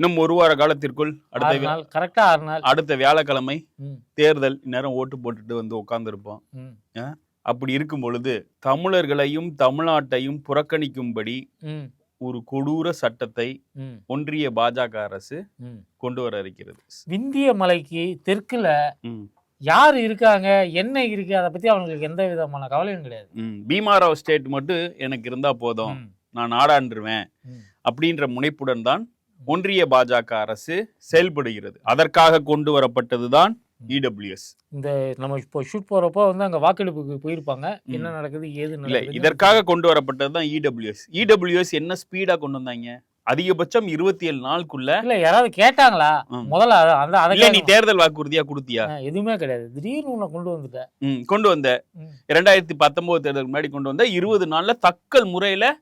இன்னும் ஒரு வார காலத்திற்குள் அடுத்த வியாழக்கிழமை தேர்தல், நேரம் ஓட்டு போட்டுட்டு வந்து உட்கார்ந்துருப்போம். அப்படி இருக்கும் பொழுது தமிழர்களையும் தமிழ்நாட்டையும் புறக்கணிக்கும்படி ஒரு கொடூர சட்டத்தை ஒன்றிய பாஜக அரசு கொண்டு வர இருக்கிறது. விந்திய மலைக்கு தெற்குல யாரு இருக்காங்க, என்ன இருக்கு, அதை பத்தி அவங்களுக்கு எந்த விதமான கவலையும் கிடையாது. பீமாராவ் ஸ்டேட் மட்டும் எனக்கு இருந்தா போதும், நான் நாடாண்டுருவேன் அப்படின்ற முனைப்புடன் தான் ஒன்றிய பாஜக அரசு செயல்படுகிறது. அதற்காக கொண்டு வரப்பட்டதுதான் இடபிள்யூஎஸ். இந்த நம்ம இப்போ ஷூட் போறப்போ வந்து அங்க வாக்கெடுப்புக்கு போயிருப்பாங்க, என்ன நடக்குது ஏது இல்ல, இதற்காக கொண்டு வரப்பட்டதுதான் இடபிள்யூஎஸ். இடபிள்யூஎஸ் என்ன ஸ்பீடா கொண்டு வந்தாங்க, அதிகபட்சம் 27 நாளுக்குள்ள. இல்ல யாராவது கேட்டாங்களா முதல்ல? நீ தேர்தல் வாக்குறுதியா கொடுத்தியா? எதுவுமே கிடையாது. திடீர்னு உன்னை கொண்டு வந்த 2019 தேர்தலுக்கு முன்னாடி கொண்டு வந்த 20 நாள்ல தக்கல் முறையில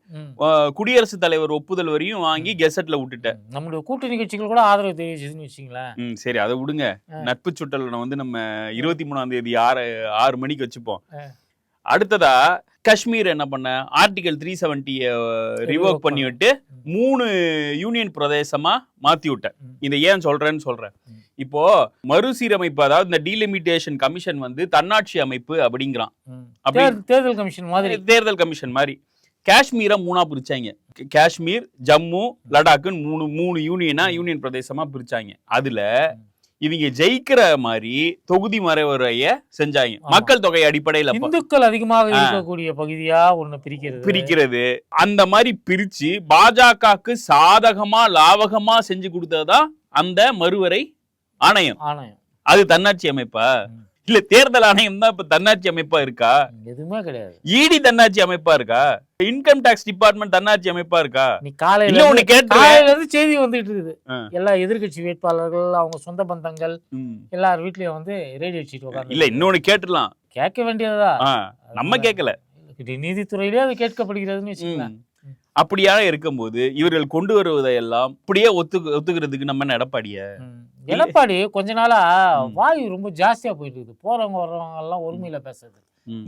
குடியரசுத் தலைவர் ஒப்புதல் வரையும் வாங்கி கெசட்ல விட்டுட்ட. நம்மளுடைய கூட்டணி கட்சிகள் கூட ஆதரவு தெரிவிச்சதுன்னு வச்சுங்களேன். சரி, அதை விடுங்க. நட்பு சுட்டலை வந்து நம்ம 23ஆம் தேதி 6 மணிக்கு வச்சுப்போம். அடுத்ததா காஷ்மீர் என்ன பண்ண, ஆர்டிகல் 370 ரிவோக் பண்ணி விட்டு 3 யூனியன் பிரதேசமா மாத்தி விட்டேன். இதை ஏன் சொல்றேன். இப்போ மறுசீரமைப்பு, அதாவது இந்த டீலிமிட்டேஷன் கமிஷன் வந்து தன்னாட்சி அமைப்பு அப்படிங்கிறான். தேர்தல் கமிஷன் மாதிரி காஷ்மீரை 3ஆ பிரிச்சாங்க. காஷ்மீர், ஜம்மு, லடாக்குன்னு 3 யூனியன் பிரதேசமா பிரிச்சாங்க. அதுல இவங்க ஜெயிக்கிற மாதிரி தொகுதி மறைவுரைய செஞ்சாங்க. மக்கள் தொகை அடிப்படையில் இந்துக்கள் அதிகமாக இருக்கக்கூடிய பகுதியா ஒண்ணு பிரிக்கிறது. அந்த மாதிரி பிரிச்சு பாஜகவுக்கு சாதகமா லாபகமா செஞ்சு கொடுத்ததுதான் அந்த மறுவரை ஆணையம். அது தன்னாட்சி அமைப்பா? இல்ல தேர்தல் ஆணையம் தான் இப்ப தன்னாட்சி அமைப்பா இருக்கா? எதுவுமே கிடையாது. இடி தன்னாட்சி அமைப்பா இருக்கா? இன்கம் டாக்ஸ் டிபார்ட்மெண்ட் தன்னாட்சி அமைப்பா இருக்கா? நீ காலையில செய்தி வந்துட்டு இருக்குது. எல்லா எதிர்கட்சி வேட்பாளர்கள், அவங்க சொந்த பந்தங்கள் எல்லார் வீட்லயும் வந்து ரேடியோ சீட் உட்கார்ந்து. இல்ல இன்னொன்னு கேட்டுலாம், கேட்க வேண்டியதா? நம்ம கேட்கல, நீதித்துறையிலே அது கேட்கப்படுகிறதுன்னு வச்சுக்கலாம். அப்படியா இருக்கும்போது இவர்கள் கொண்டு வருவதையெல்லாம் அப்படியே ஒத்துக்கிறதுக்கு நம்ம எடப்பாடி கொஞ்ச நாளா வாயு ரொம்ப ஜாஸ்தியா போயிட்டு இருக்குது. போறவங்க வர்றவங்க எல்லாம் ஒருமையில பேசுறது.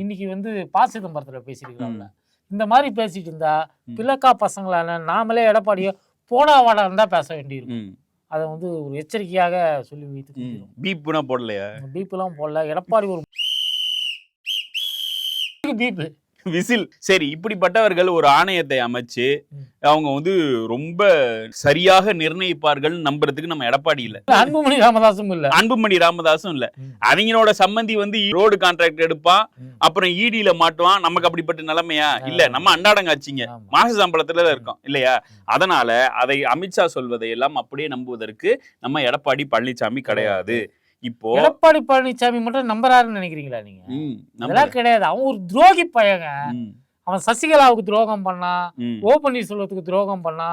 இன்னைக்கு வந்து பாசிதம்பரத்துல பேசிருக்கிறாங்க. இந்த மாதிரி பேசிட்டு இருந்தா பிளக்கா பசங்களான நாமளே எடப்பாடியோ போடா வாடான்னு தான் பேச வேண்டியிருக்கும். அதை வந்து ஒரு எச்சரிக்கையாக சொல்லி வைத்து. பீப்லாம் போடலையா? பீப்லாம் போடல. எடப்பாடி ஒரு பீப்பு விசில். சரி, இப்படிப்பட்டவர்கள் ஒரு ஆணையத்தை அமைச்சு அவங்க வந்து ரொம்ப சரியாக நிர்ணயிப்பார்கள் நம்புறதுக்கு நம்ம எடப்பாடி இல்ல, அன்புமணி ராமதாசும் இல்ல. அவங்களோட சம்பந்தி வந்து ரோடு கான்ட்ராக்ட் எடுப்பான், அப்புறம் ஈடியில மாட்டுவான். நமக்கு அப்படிப்பட்ட நிலைமையா இல்ல? நம்ம அண்டாடங்காச்சிங்க மாச சம்பளத்துல இருக்கோம் இல்லையா? அதனால அதை அமித்ஷா சொல்வதை எல்லாம் அப்படியே நம்புவதற்கு நம்ம எடப்பாடி பழனிசாமி கிடையாது. இப்போ எடப்பாடி பழனிசாமி மட்டும் நம்புறாருன்னு நினைக்கிறீங்களா நீங்க? அதெல்லாம் கிடையாது. அவன் ஒரு துரோகி பையங்க. அவன் சசிகலாவுக்கு துரோகம் பண்ணா, ஓ பன்னீர்செல்வத்துக்கு துரோகம் பண்ணா,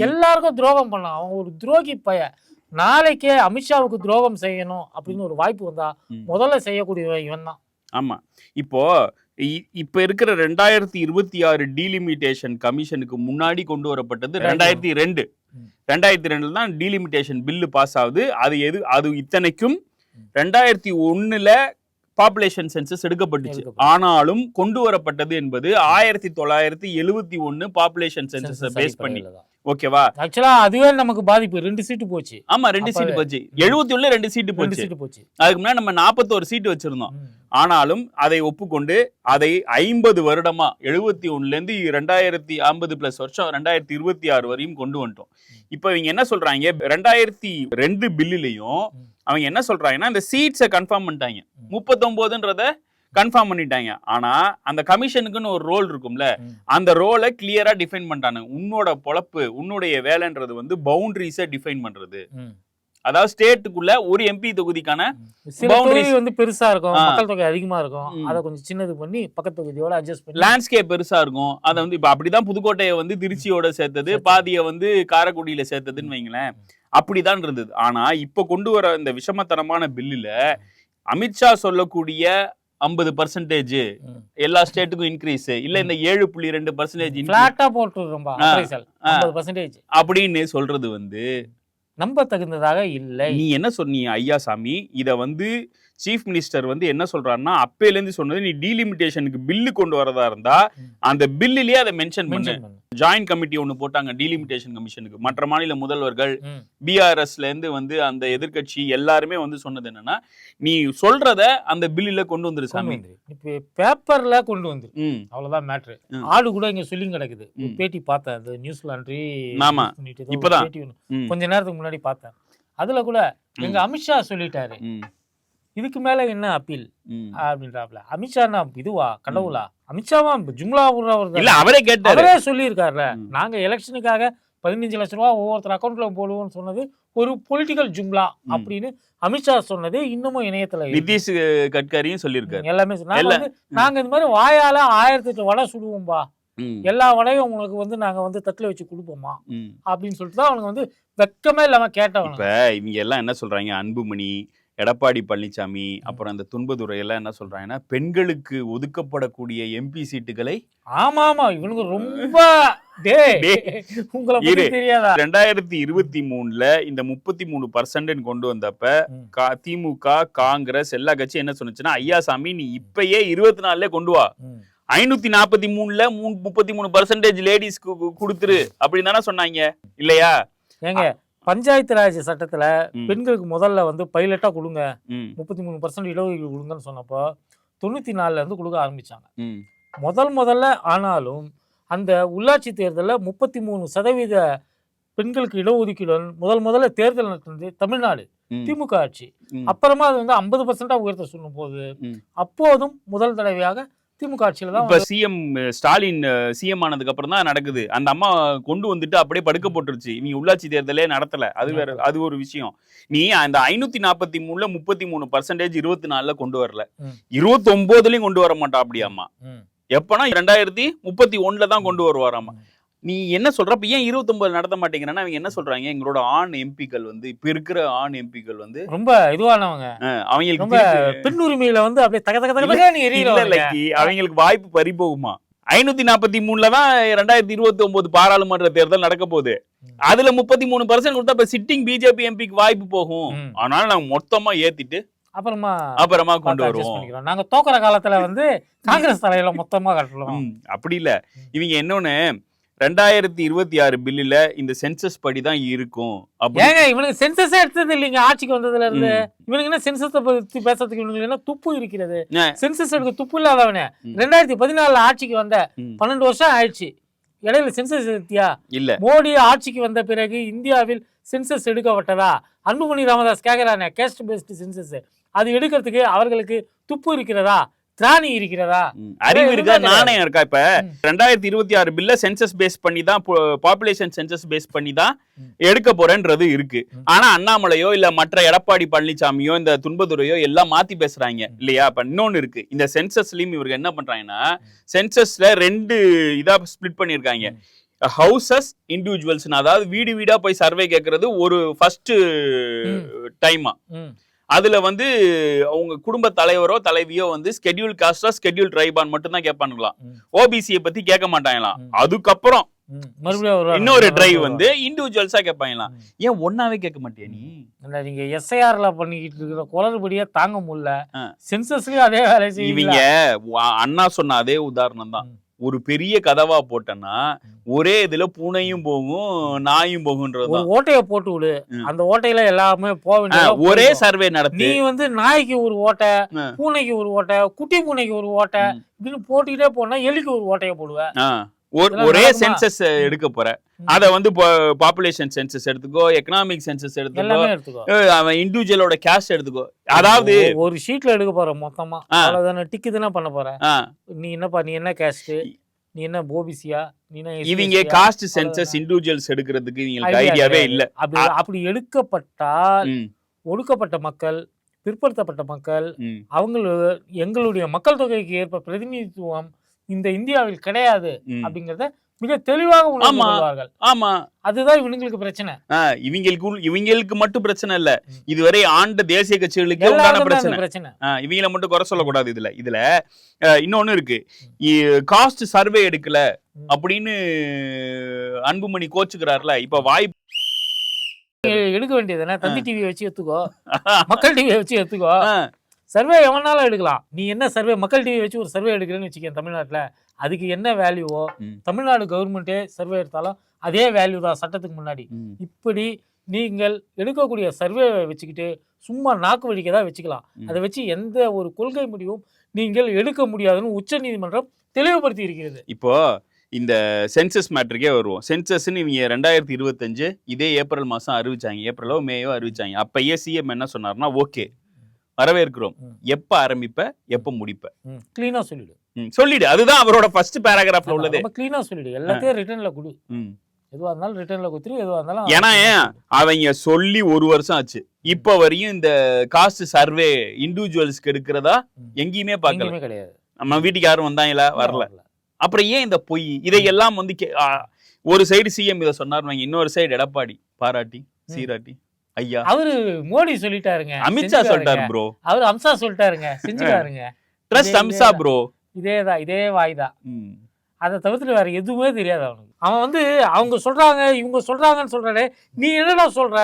எல்லாருக்கும் துரோகம் பண்ணான். அவன் ஒரு துரோகி பையன். நாளைக்கே அமித்ஷாவுக்கு துரோகம் செய்யணும் அப்படின்னு ஒரு வாய்ப்பு வந்தா முதல்ல செய்யக்கூடிய இவன் தான். ஆமா, இப்ப இருக்கிற 2026 டீலிமிட்டேஷன் கமிஷனுக்கு முன்னாடி கொண்டு வரப்பட்டது 2002 தான் டீலிமிட்டேஷன் பில்லு பாஸ் ஆகுது. அது இத்தனைக்கும் 2001 பாப்புலேஷன் சென்சஸ் எடுக்கப்பட்டுச்சு. ஆனாலும் கொண்டு வரப்பட்டது என்பது 1971 பாப்புலேஷன் சென்சஸ் பேஸ் பண்ணி. ஓகேவா? ஆக்சுவலா அதுவே நமக்கு பாதிப்பு. 2 சீட்டு போச்சு. ஆமா, 2 சீட்டு போச்சு. 71 2 சீட்டு போச்சு. அதுக்கு முன்னாடி நம்ம 41 சீட்டு வச்சிருந்தோம். ஆனாலும் அதை ஒப்புக்கொண்டு அதை 50 வருடமா 71ல இருந்து 2050 பிளஸ் வருஷம் 2026 வரையும் கொண்டு வந்துட்டோம். இப்ப இவங்க என்ன சொல்றாங்க, 2002 பில்லுலயும் அவங்க என்ன சொல்றாங்கன்னா இந்த சீட்ஸை கன்ஃபார்ம் பண்ணிட்டாங்க, 39ன்றத கன்ஃபார்ம் பண்ணிட்டாங்க. ஆனா அந்த கமிஷனுக்குன்னு ஒரு ரோல் இருக்கும்ல, அந்த ரோலை கிளியரா டிஃபைன் பண்ணிட்டாங்க. உன்னோட பொழப்பு, உன்னுடைய வேலைன்றது வந்து பவுண்டரிஸை டிஃபைன் பண்றது. அதாவது ஸ்டேட்டுக்குள்ள ஒரு எம்பி தொகுதிக்கான பவுண்டரி வந்து பெருசா இருக்கும், மக்கள் தொகை அதிகமா இருக்கும், அதை கொஞ்சம் சின்னது பண்ணி பக்கத்து தொகுதியோட அட்ஜஸ்ட் பண்ணி லேண்ட்ஸ்கேப் பெருசா இருக்கும். அதை வந்து இப்ப அப்படிதான் புதுக்கோட்டையை வந்து திருச்சியோட சேர்த்தது, பாதியை வந்து காரைக்குடியில சேர்த்ததுன்னு வைங்களேன். அப்படிதான் இருந்தது. ஆனா இப்ப கொண்டு வர இந்த விஷமத்தனமான பில்லுல அமித்ஷா சொல்லக்கூடிய 50% எல்லா ஸ்டேட்டுக்கும் இன்க்ரீஸ் இல்ல, இந்த 7.2% அப்படின்னு சொல்றது வந்து நம்ப தகுந்ததாக இல்லை. நீ என்ன சொன்னீங்க ஐயா சாமி, இத வந்து சீஃப் மினிஸ்டர் வந்து என்ன சொல்றாருன்னா அப்பையில இருந்து சொன்னது, நீ டீலிமிட்டேஷனுக்கு பில்லு கொண்டு வரதா இருந்தா அந்த பில்லிலேயே அதை மென்ஷன் பண்ணு. ஜாயிண்ட் கமிட்டி ஒண்ணு போட்டாங்க டீலிமிட்டேஷன் கமிஷனுக்கு. மற்ற மாநில முதல்வர்கள், பிஆர்எஸ்ல இருந்து வந்து அந்த எதிர்கட்சி எல்லாருமே வந்து சொன்னது என்னன்னா, நீ சொல்றத அந்த பில்லுல கொண்டு வந்துரு சாமி, இப்ப பேப்பர்ல கொண்டு வந்து, அவ்வளவுதான் மேட்ரு. ஆடு கூட இங்க சொல்லி கிடக்குது. பேட்டி பார்த்தேன், அது நியூஸ்ல அன்றி இப்பதான் கொஞ்ச நேரத்துக்கு முன்னாடி பார்த்தேன். அதுல கூட எங்க அமித்ஷா சொல்லிட்டாரு, இதுக்கு மேல என்ன அப்பீல் அப்படின்றாப்ல. அமித்ஷா இதுவா கடவுளா? அமித்ஷாவா ஜும்லா அவரே கேட்டாரு, அவரே சொல்லியிருக்காருல, நாங்க எலெக்ஷனுக்காக 15 லட்சம் ரூபாய் ஒவ்வொருத்தர் அக்கௌண்ட்ல போடுவோம்னு சொன்னது ஒரு பொலிட்டிக்கல் ஜும்லா அப்படின்னு அமித்ஷா சொன்னது இன்னமும் இணையத்துல நிதிஷ் கட்கரியும் சொல்லியிருக்காரு. எல்லாமே நாங்க இந்த மாதிரி வாயால 1008 வடை சுடுவோம்பா, எல்லா வடையும் உங்களுக்கு வந்து நாங்க வந்து தட்டுல வச்சு கொடுப்போமா அப்படின்னு சொல்லிட்டு தான் அவனுக்கு வந்து வெக்கமே இல்லாம கேட்டவங்க. இப்ப இவங்க எல்லாம் என்ன சொல்றாங்க, அன்புமணி, எடப்பாடி பழனிசாமி, அப்புறம் அந்த துன்பதுரை எல்லாம் என்ன சொல்றாங்கன்னா, பெண்களுக்கு ஒதுக்கப்படக்கூடிய எம்பி சீட்டுகளை ஆமா இவனுக்கு ரொம்ப உங்களுக்கு தெரியாதா, 2023ல இந்த 33% கொண்டு வந்தப்ப திமுக, காங்கிரஸ் எல்லா கட்சியும் என்ன சொன்னுச்சுன்னா, ஐயாசாமி நீ இப்பயே 24ல கொண்டு வா, 543ல 33% லேடிஸ்க்கு கொடுத்துரு அப்படின்னு தானே சொன்னாங்க இல்லையா? ஏங்க பஞ்சாயத்து ராஜ் சட்டத்துல பெண்களுக்கு முதல்ல வந்து பைலட்டா கொடுங்க, 33% இடஒதுக்கீடு கொடுங்கன்னு சொன்னப்போ 94ல இருந்து கொடுக்க ஆரம்பிச்சாங்க முதல்ல. ஆனாலும் அந்த உள்ளாட்சி தேர்தலில் 33% பெண்களுக்கு இடஒதுக்கீடு முதல்ல தேர்தல் நடந்தது தமிழ்நாடு திமுக ஆட்சி. அப்புறமா அது வந்து 50% உயர்த்த சொல்லும் போது அப்போதும் முதல் தடவையாக திமுக ஆட்சியில தான். இப்ப சிஎம் ஸ்டாலின் சிஎம் ஆனதுக்கு அப்புறம் தான் நடக்குது. அந்த அம்மா கொண்டு வந்துட்டு அப்படியே படுக்க போட்டுருச்சு, இவங்க உள்ளாட்சி தேர்தலே நடத்தல. அது வேற, அது ஒரு விஷயம். நீ அந்த 543ல 33% 24ல கொண்டு வரல, 29லயும் கொண்டு வர மாட்டா அப்படியாமா. எப்பனா 2031ல தான் கொண்டு வருவாராமா. நீ என்ன சொல்றப்ப ஏன் 29 நடத்த மாட்டேங்கிறன்னா, அவங்க என்ன சொல்றாங்க, எங்களோட ஆண் எம்பிக்கள் வந்து இப்ப இருக்கிற ஆண் எம்பிக்கள் வந்து ரொம்ப இதுவானவங்க, அவங்களுக்கு பெண் உரிமையில வந்து அப்படியே தக தக தக அவங்களுக்கு வாய்ப்பு பறி போகுமா. 543ல தான் 2029 பாராளுமன்ற தேர்தல் நடக்க போகுது. அதுல 33% கொடுத்தா இப்ப சிட்டிங் பிஜேபி எம்பிக்கு வாய்ப்பு போகும். ஆனாலும் நாங்க மொத்தமா ஏத்திட்டு அப்புறமா கொண்டு வருவோம். நாங்க தோக்குற காலத்துல வந்து காங்கிரஸ் தலையில மொத்தமா கட்டலாம். அப்படி இல்ல, இவங்க என்னன்னு 2026 பில்லுல இந்த சென்சஸ் படி தான் இருக்கும். ஏங்க இவனுக்கு சென்சஸே எடுத்தது இல்லைங்க ஆட்சிக்கு வந்ததுல இருந்து. இவனுக்கு என்ன சென்சஸ் பத்தி பேசுறதுக்கு இவனுக்கு என்ன துப்பு இருக்கிறது? சென்சஸ் எடுக்க துப்பு இல்லாதவனே 2014 ஆட்சிக்கு வந்த 12 வருஷம் ஆயிடுச்சு. இடையில சென்சஸ் எடுத்தியா? இல்ல. மோடி ஆட்சிக்கு வந்த பிறகு இந்தியாவில் சென்சஸ் எடுக்கப்பட்டதா? அன்புமணி ராமதாஸ் கேக்குறானே, கேஸ்ட் பேஸ்ட் சென்சஸ், அது எடுக்கிறதுக்கு அவர்களுக்கு துப்பு இருக்கிறதா, திராணி இருக்கிறதா, அறிவு இருக்கா, நாணயம் இருக்கா? இப்ப 2026 பில்ல சென்சஸ் பேஸ் பண்ணி தான், பாப்புலேஷன் சென்சஸ் பேஸ் பண்ணி தான் எடுக்க போறேன்றது இருக்கு. ஆனா அண்ணாமலையோ இல்ல மற்ற எடப்பாடி பழனிசாமியோ இந்த துன்பதுரையோ எல்லாம் மாத்தி பேசுறாங்க இல்லையா? இப்ப இன்னொன்னு இருக்கு, இந்த சென்சஸ்லயும் இவருக்கு என்ன பண்றாங்கன்னா, சென்சஸ்ல 2 இதா ஸ்பிளிட் பண்ணிருக்காங்க. ஹவுசஸ், இண்டிவிஜுவல்ஸ், அதாவது வீடு வீடா போய் சர்வே கேட்கறது ஒரு ஃபர்ஸ்ட் டைமா. அதுல வந்து அவங்க குடும்ப தலைவரோ தலைவியோ வந்து ஸ்கெட்யூல் காஸ்டா ஸ்கெட்யூல் ட்ரைபான் மட்டும் தான் கேட்பானுங்களாம், ஓபிசியை பத்தி கேட்க மாட்டாங்களாம். அதுக்கப்புறம் இன்னொரு டிரைவ் வந்து இண்டிவிஜுவல்ஸா கேட்பாங்களாம். ஏன் ஒன்னாவே கேட்க மாட்டியா நீ? நீங்க எஸ்ஐஆர்ல பண்ணிக்கிட்டு இருக்கிற குளறுபடியா தாங்க முடியல, சென்சஸ்லயும் அதே வேலை செய்வீங்க. அண்ணா சொன்ன அதே உதாரணம் தான். ஒரு பெரிய கதவா போட்டனா ஒரே இதுல பூனையும் போகும் நாயும் போகும்ன்றது. ஓட்டைய போட்டு விடு, அந்த ஓட்டையில எல்லாமே போக ஒரே சர்வே நடத்தி நீ வந்து நாய்க்கு ஒரு ஓட்டை, பூனைக்கு ஒரு ஓட்டை, குட்டி பூனைக்கு ஒரு ஓட்டை இப்படின்னு போட்டுக்கிட்டே போனா எலிக்கு ஒரு ஓட்டையை போடுவேன். ஒரே சென்சஸ் எடுக்க போற, அத வந்து பாப்புலேஷன் சென்சஸ் எடுத்துக்கோ, எக்கனாமிக் சென்சஸ் எடுத்துக்கோ, அவன் இண்டிவிஜுவலோட கேஷ் எடுத்துக்கோ. அதாவது ஒரு ஷீட்ல எடுக்க போற மொத்தமா, அவ்வளவுதானே. டிக்கு தானே பண்ண போற. நீ என்னப்பா, நீ என்ன கேஸ்ட், நீ என்ன ஓபிசியா, நீ என்ன? இவங்க காஸ்ட் சென்சஸ் இண்டிவிஜுவல்ஸ் எடுக்கிறதுக்கு இவங்களுக்கு ஐடியாவே இல்ல. அப்படி எடுக்கப்பட்டால் ஒடுக்கப்பட்ட மக்கள், பிற்படுத்தப்பட்ட மக்கள், எங்களுடைய மக்கள் தொகைக்கு ஏற்ப பிரதிநிதித்துவம் இந்த இந்தியாவில் கிடையாது அப்படிங்கறத மிக தெளிவாக உணர்வார்கள். ஆமா, அதுதான் இவங்களுக்கு பிரச்சனை. இவங்களுக்கு மட்டும் பிரச்சனை இல்ல, இதுவரை ஆண்ட தேசிய கட்சிகளுக்கு பிரச்சனை. இவங்கள மட்டும் குறை சொல்லக்கூடாது. இதுல இன்னொன்னு இருக்கு, காஸ்ட் சர்வே எடுக்கல அப்படின்னு அன்புமணி கோச்சுக்கிறார்ல. இப்ப வாய்ப்பு எடுக்க வேண்டியதுன்னா தந்தி டிவியை வச்சு எடுத்துக்கோ, மக்கள் டிவியை வச்சு எடுத்துக்கோ. சர்வே எவனாலும் எடுக்கலாம். நீ என்ன சர்வே மக்கள் டிவி வச்சு ஒரு சர்வே எடுக்கிறேன்னு வச்சுக்கேன் தமிழ்நாட்டில், அதுக்கு என்ன வேல்யூவோ தமிழ்நாடு கவர்மெண்ட்டே சர்வே எடுத்தாலும் அதே வேல்யூ தான் சட்டத்துக்கு முன்னாடி. இப்படி நீங்கள் எடுக்கக்கூடிய சர்வே வச்சுக்கிட்டு சும்மா நாக்கு வழிக்க தான் வச்சுக்கலாம். அதை வச்சு எந்த ஒரு கொள்கை முடிவும் நீங்கள் எடுக்க முடியாதுன்னு உச்ச நீதிமன்றம் தெளிவுபடுத்தி இருக்கிறது. இப்போ இந்த சென்சஸ் மேட்ருக்கே வருவோம். சென்சஸ்ன்னு இவங்க 2025 இதே ஏப்ரல் மாதம் அறிவிச்சாங்க, ஏப்ரலோ மேயோ அறிவிச்சாங்க. அப்பயே சிஎம் என்ன சொன்னார்னா, ஓகே வரவேற்கிறோம், எப்போ ஆரம்பிப்ப எப்போ முடிப்ப கிளீனா சொல்லிடு. அதுதான் அவரோட ஃபர்ஸ்ட் பேராகிராஃப்ல உள்ளது. கிளீனா சொல்லிடு, எல்லாத்தையும் ரிட்டர்ன்ல கொடு, எதுவா இருந்தாலும் ரிட்டர்ன்ல கொடுத்துரு, எதுவா இருந்தாலும். ஏன்னா அவங்க சொல்லி 1 வருஷம் ஆச்சு, இப்ப வரையும் இந்த காஸ்ட் சர்வே இண்டிவிஜுவல்ஸ்க்கு எடுக்கிறதா எங்கேயுமே பார்க்கல, கிடையாது. நம்ம வீட்டுக்கு யாரும் வந்தாங்களா, வரல. அப்புறம் ஏன் இந்த பொய்? இதையெல்லாம் வந்து ஒரு சைடு சிஎம் இதை சொன்னார், இன்னொரு சைடு எடப்பாடி பாராட்டி சீராட்டி ஐயா. அவரு மோடி சொல்லிட்டாருங்க, அமித்ஷா சொல்லிட்டாரு ப்ரோ, அவரு அம்சா சொல்லிட்டாருங்க, செஞ்சுட்டாருங்க. ட்ரஸ்ட் அம்சா ப்ரோ, இதேதான், இதே வாய்தான். அதை தவிர்த்து வேற எதுவுமே தெரியாது அவனுக்கு. அவன் வந்து அவங்க சொல்றாங்க இவங்க சொல்றாங்கன்னு சொல்றானே, நீ என்னடா சொல்ற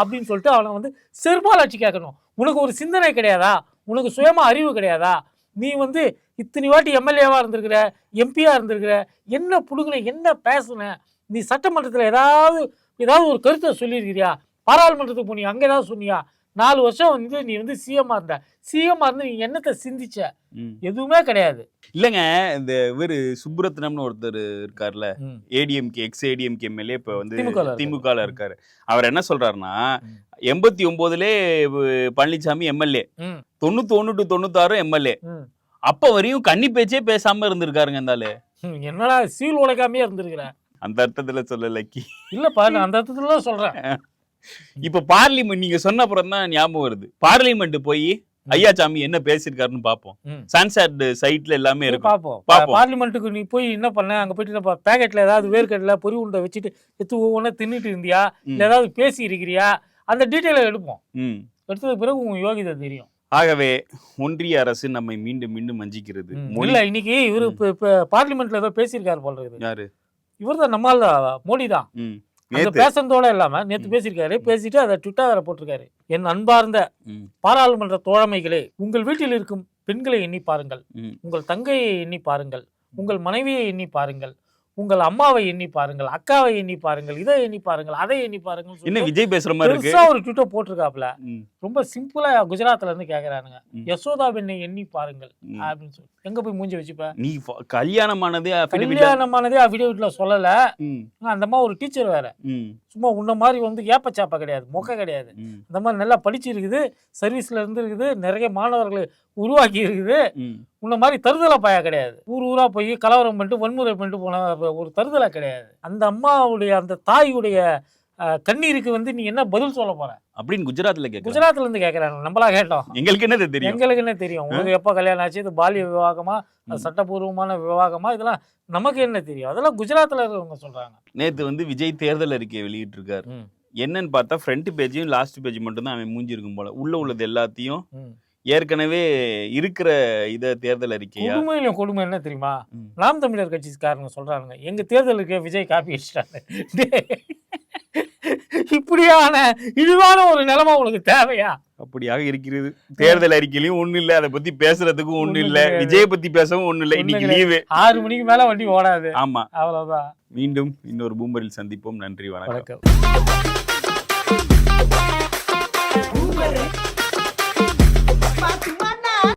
அப்படின்னு சொல்லிட்டு அவனை வந்து செருப்பால் அடிச்சு கேட்கணும். உனக்கு ஒரு சிந்தனை கிடையாதா? உனக்கு சுயமா அறிவு கிடையாதா? நீ வந்து இத்தனை வாட்டி எம்எல்ஏவா இருந்திருக்கிற, எம்பியா இருந்திருக்கிற, என்ன புடுங்கின, என்ன பேசுன? நீ சட்டமன்றத்தில் ஏதாவது ஒரு கருத்தை சொல்லியிருக்கிறியா? பாராளுமன்றத்துக்கு போனியா, அங்கே ஏதாவது சொன்னியா? 4 வருஷம் வந்து நீ வந்து சிஎம்மா இருந்து நீ என்னத்தை சிந்திச்ச? எதுவுமே கிடையாது. இல்லைங்க, இந்த இவர் சுப்ரத்னம்னு ஒருத்தர் இருக்கார்ல, ஏடிஎம்கே எக்ஸ் ஏடிஎம்கே எம்எல்ஏ, இப்போ வந்து திமுகல இருக்காரு. அவர் என்ன சொல்றாருன்னா, 89லே பழனிசாமி எம்எல்ஏ, 91 to 96 எம்எல்ஏ, அப்ப வரையும் கன்னி பேச்சே பேசாம இருந்திருக்காருங்க. இருந்தாலே என்னடா சீல் உழைக்காமே இருந்திருக்கிறேன், அந்த அர்த்தத்துல சொல்லல இல்லப்பா, நான் அந்த அர்த்தத்துல தான் சொல்றேன். இப்ப பார்லிமெண்ட் நீங்க சொன்ன அப்புறம் தான் ஞாபகம் வருது, பார்லிமெண்ட் போய் ஐயாசாமி என்ன பேசிருக்காருன்னு பாப்போம். சன்செட் சைட்ல எல்லாமே இருக்கு, பாப்போம். பார்லிமெண்ட்டுக்கு நீ போய் என்ன பண்ண, அங்க போயிட்டு பேக்கெட்ல ஏதாவது வேர்க்கடல பொறி உண்டை வச்சுட்டு எடுத்து ஒவ்வொன்றா தின்னுட்டு இருந்தியா, இல்ல ஏதாவது பேசி இருக்கிறியா, அந்த டீட்டெயிலை எடுப்போம். எடுத்ததுக்கு பிறகு உங்க யோகிதை தெரியும். ஆகவே ஒன்றிய அரசு நம்மை மீண்டும் மீண்டும் வஞ்சிக்கிறது. இல்ல, இன்னைக்கு இவரு பார்லிமெண்ட்ல ஏதோ பேசியிருக்காரு போல இருக்குது. யாரு? இவர் தான், நம்மால் மோடி தான். பேசுறதோட இல்லாம நேத்து பேசியிருக்காரு. பேசிட்டு அதை ட்விட்டர்ல போட்டிருக்காரு. என் அன்பார்ந்த பாராளுமன்ற தோழமைகளே, உங்கள் வீட்டில் இருக்கும் பெண்களை எண்ணி பாருங்கள், உங்கள் தங்கையை எண்ணி பாருங்கள், உங்கள் மனைவியை எண்ணி பாருங்கள், உங்கள் அம்மாவை எண்ணி பாருங்கள், அக்காவை எண்ணி பாருங்கள், இதை எண்ணி பாருங்கள், அதை எண்ணி பாருங்கள். என்ன விஜய் பேசுற மாதிரி இருக்கு. ஒரு ட்விட்டர் போட்டிருக்காப்ல, ரொம்ப சிம்பிளா குஜராத்ல இருந்து கேக்குறானுங்க, யசோதா பெண்ணை எண்ணி பாருங்கள் அப்படின்னு சொல்லி. எங்க போய் மூஞ்சி வச்சுப்ப? நீ கல்யாணமானதே அஃபிடேவிட்ல சொல்லல. அந்த மாதிரி ஒரு டீச்சர் வேற, சும்மா உன்ன மாதிரி வந்து ஏப்பச்சாப்பா கிடையாது, மொக்க கிடையாது. அந்த மாதிரி நல்லா படிச்சு இருக்குது, சர்வீஸ்ல இருந்து இருக்குது, நிறைய மாணவர்களை உருவாக்கி இருக்குது. உன்ன மாதிரி தருதலை பாயா கிடையாது. ஊரா போய் கலவரம் பண்ணிட்டு வன்முறை பண்ணிட்டு போன ஒரு தருதலை கிடையாது. அந்த அம்மாவுடைய அந்த தாயுடைய கண்ணீருக்கு வந்து நீ என்ன பதில் சொல்ல போற அப்படின்னு குஜராத்ல இருந்து கேட்கறாங்க. நம்மளா கேட்டோம், எங்களுக்கு என்ன தெரியும்? எங்களுக்கு என்ன தெரியும்? உங்களுக்கு எப்ப கல்யாணம் ஆச்சு, இது பாலிய விவாகமா, சட்டபூர்வமான விவாகமா, இதெல்லாம் நமக்கு என்ன தெரியும்? அதெல்லாம் குஜராத்ல இருக்கவங்க சொல்றாங்க. நேத்து வந்து விஜய் தேர்தல் அறிக்கையை வெளியிட்டு இருக்காரு. என்னன்னு பார்த்தா ஃப்ரண்ட் பேஜையும் லாஸ்ட் பேஜ் மட்டும் தான் அவன் மூஞ்சி இருக்கும் போல. உள்ள உள்ளது எல்லாத்தையும் ஏற்கனவே இருக்கிற இத தேர்தல் அறிக்கையா. கொடுமை என்ன தெரியுமா? நாம் தமிழர் கட்சிக்காரங்க சொல்றாங்க, எங்க தேர்தலுக்கு விஜய் காப்பி அடிச்சிட்டாங்க. இப்படியான இழிவான ஒரு நிலைமை உனக்கு தேவையா? அப்படியாக இருக்கிறது. தேர்தல் அறிக்கையிலும் ஒண்ணு இல்ல, அதை பத்தி பேசுறதுக்கும் ஒண்ணு இல்ல, விஜய் பத்தி பேசவும் ஒண்ணு இல்ல. இன்னைக்கு லீவு, 6 மணிக்கு மேல வண்டி ஓடாது. ஆமா, அவ்வளவுதான். மீண்டும் இன்னொரு பூமரில் சந்திப்போம். நன்றி, வணக்கம்.